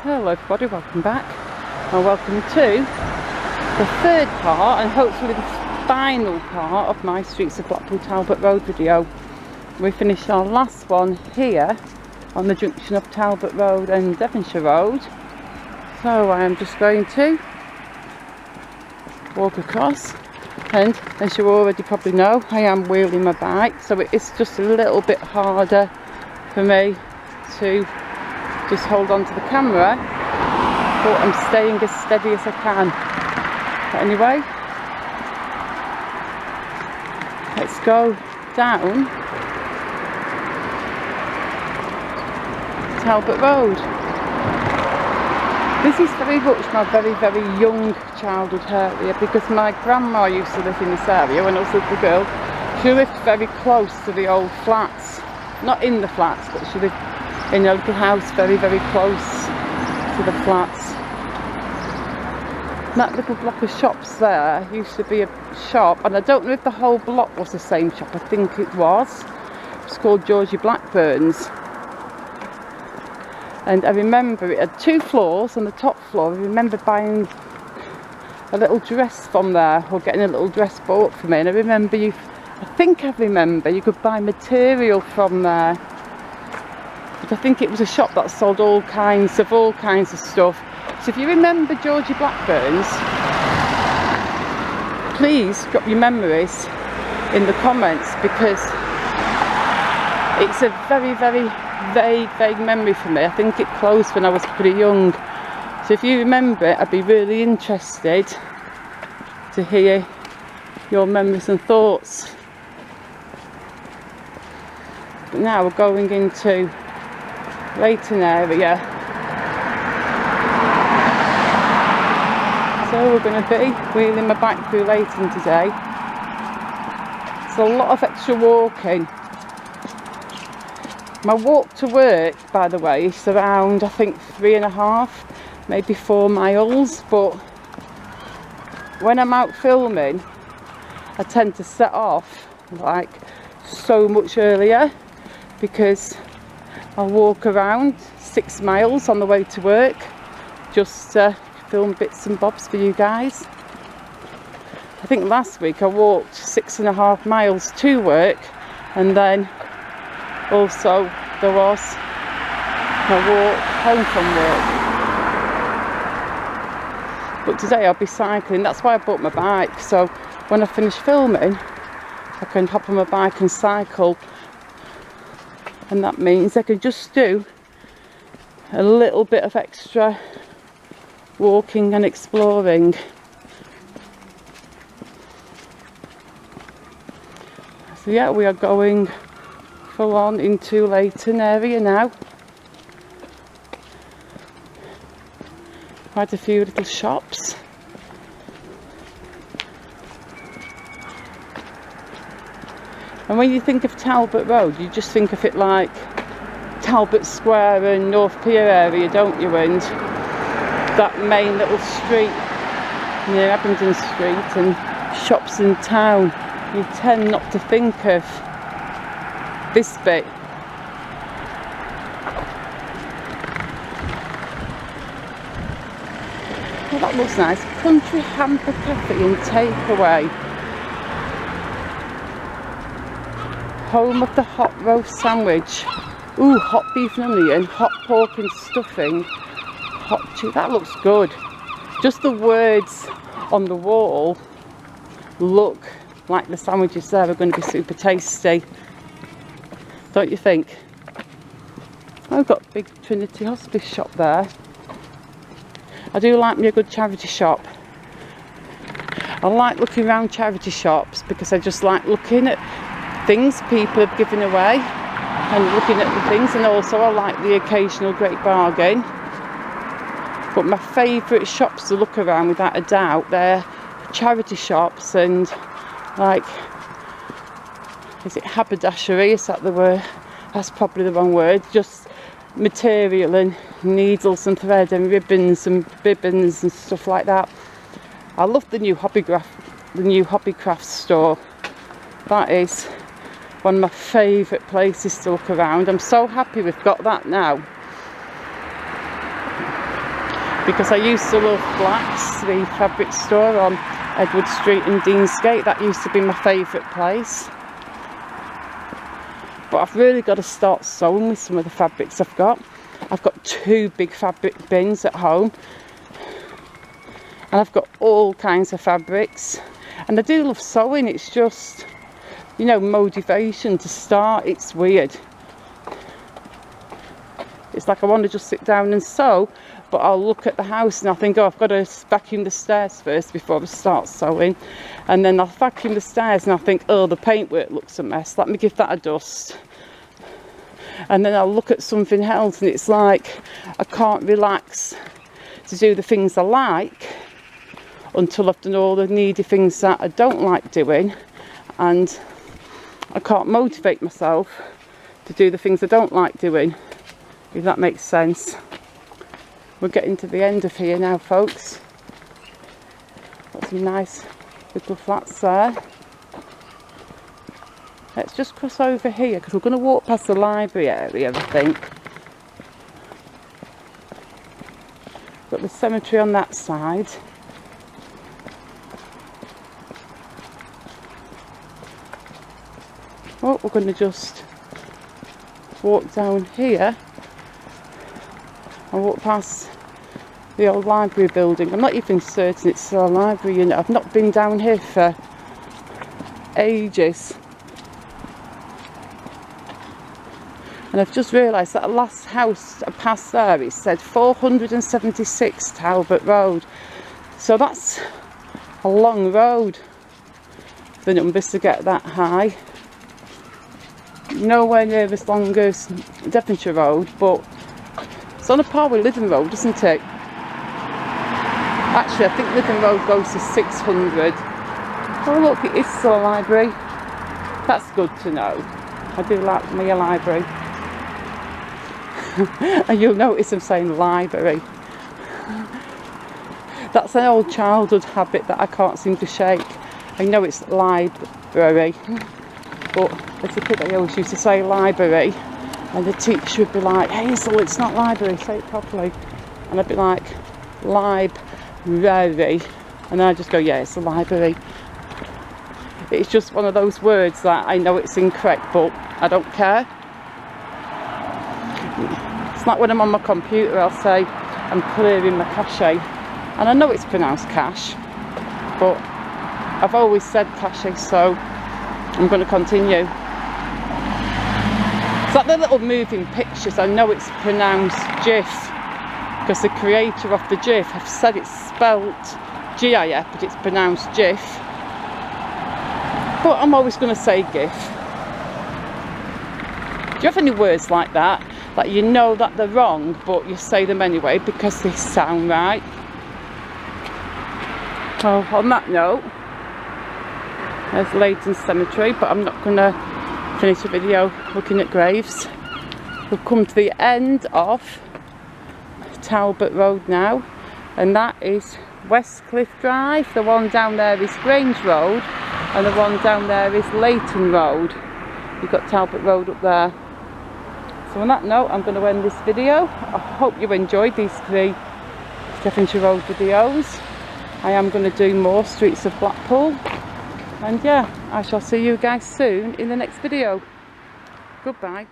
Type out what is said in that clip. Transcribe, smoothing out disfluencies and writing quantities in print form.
Hello everybody, welcome back and welcome to the third part and hopefully the final part of my Streets of Blackpool Talbot Road video. We finished our last one here on the junction of Talbot Road and Devonshire Road, so I am just going to walk across, and as you already probably know, I am wheeling my bike, so it is just a little bit harder for me to just hold on to the camera, but I'm staying as steady as I can. But anyway, let's go down Talbot Road. This is very much my very young childhood area, because my grandma used to live in this area when I was a little girl. She lived very close to the old flats, not in the flats, but she lived in a little house very close to the flats. That little block of shops there used to be a shop, and I don't know if the whole block was the same shop. I think it was. It's called Georgie Blackburn's, and I remember it had 2 floors. On the top floor I remember buying a little dress from there, or getting a little dress bought for me, and I remember you could buy material from there. But I think it was a shop that sold all kinds of stuff. So if you remember Georgie Blackburn's, please drop your memories in the comments, because it's a very vague memory for me. I think it closed when I was pretty young. So if you remember it, I'd be really interested to hear your memories and thoughts. But now we're going into Leighton area, so we're going to be wheeling my bike through Leighton today. It's a lot of extra walking. My walk to work, by the way, is around, I think, 3.5, maybe 4 miles, but when I'm out filming I tend to set off like so much earlier, because I'll walk around 6 miles on the way to work just to film bits and bobs for you guys. I think last week I walked 6.5 miles to work, and then also there was a walk home from work. But today I'll be cycling. That's why I bought my bike, so when I finish filming I can hop on my bike and cycle. And that means I can just do a little bit of extra walking and exploring. So yeah, we are going full on into Leighton area now. Quite a few little shops. And when you think of Talbot Road, you just think of it like Talbot Square and North Pier area, don't you? And that main little street near Abingdon Street and shops in town. You tend not to think of this bit. Well, that looks nice. Country Hamper Cafe and Takeaway. Home of the hot roast sandwich. Ooh, hot beef and onion, hot pork and stuffing, hot cheese. That looks good. Just the words on the wall look like the sandwiches there are going to be super tasty, don't you think? I've got a big Trinity Hospice shop there. I do like me a good charity shop. I like looking around charity shops because I just like looking at things people have given away and looking at the things, and also I like the occasional great bargain. But my favourite shops to look around, without a doubt, they're charity shops, and like, is it haberdashery, is that the word? That's probably the wrong word. Just material and needles and thread and ribbons and bibbons and stuff like that. I love the new Hobbycraft store. That is one of my favourite places to look around. I'm so happy we've got that now. because I used to love Black's, the fabric store on Edward Street in Deansgate. That used to be my favourite place. But I've really got to start sewing with some of the fabrics I've got. I've got 2 big fabric bins at home, and I've got all kinds of fabrics, and I do love sewing. It's just, you know, motivation to start. It's weird. It's like I want to just sit down and sew, but I'll look at the house and I think, oh, I've got to vacuum the stairs first before I start sewing. And then I'll vacuum the stairs and I think, oh, the paintwork looks a mess, let me give that a dust. And then I'll look at something else and it's like I can't relax to do the things I like until I've done all the needy things that I don't like doing, and I can't motivate myself to do the things I don't like doing, if that makes sense. We're getting to the end of here now, folks. Got some nice little flats there. Let's just cross over here because we're going to walk past the library area, I think. Got the cemetery on that side. Oh, we're going to just walk down here and walk past the old library building. I'm not even certain it's still a library unit. I've not been down here for ages. And I've just realised that the last house I passed there, it said 476 Talbot Road. So that's a long road, the numbers to get that high. Nowhere near as long as Devonshire Road, but it's on a par with Lytham Road, isn't it? Actually, I think Lytham Road goes to 600. Oh look, it is still a library. That's good to know. I do like me a library. And you'll notice I'm saying library. That's an old childhood habit that I can't seem to shake. I know it's library, but as a kid I always used to say library, and the teacher would be like, Hazel, it's not library, say it properly. And I'd be like, library, and then I just go, yeah, it's a library. It's just one of those words that I know it's incorrect, but I don't care. It's like when I'm on my computer, I'll say I'm clearing my cache, and I know it's pronounced cache, but I've always said cache, so I'm going to continue. It's like the little moving pictures. I know it's pronounced GIF because the creator of the GIF have said it's spelt GIF, but it's pronounced GIF. But I'm always going to say GIF. Do you have any words like that? Like you know that they're wrong, but you say them anyway because they sound right? So on that note, there's Leighton Cemetery, but I'm not going to finish the video looking at graves. We've come to the end of Talbot Road now, and that is Westcliff Drive. The one down there is Grange Road, and the one down there is Leighton Road. You've got Talbot Road up there. So on that note, I'm going to end this video. I hope you enjoyed these 3 Devonshire Road videos. I am going to do more streets of Blackpool. And yeah, I shall see you guys soon in the next video. Goodbye.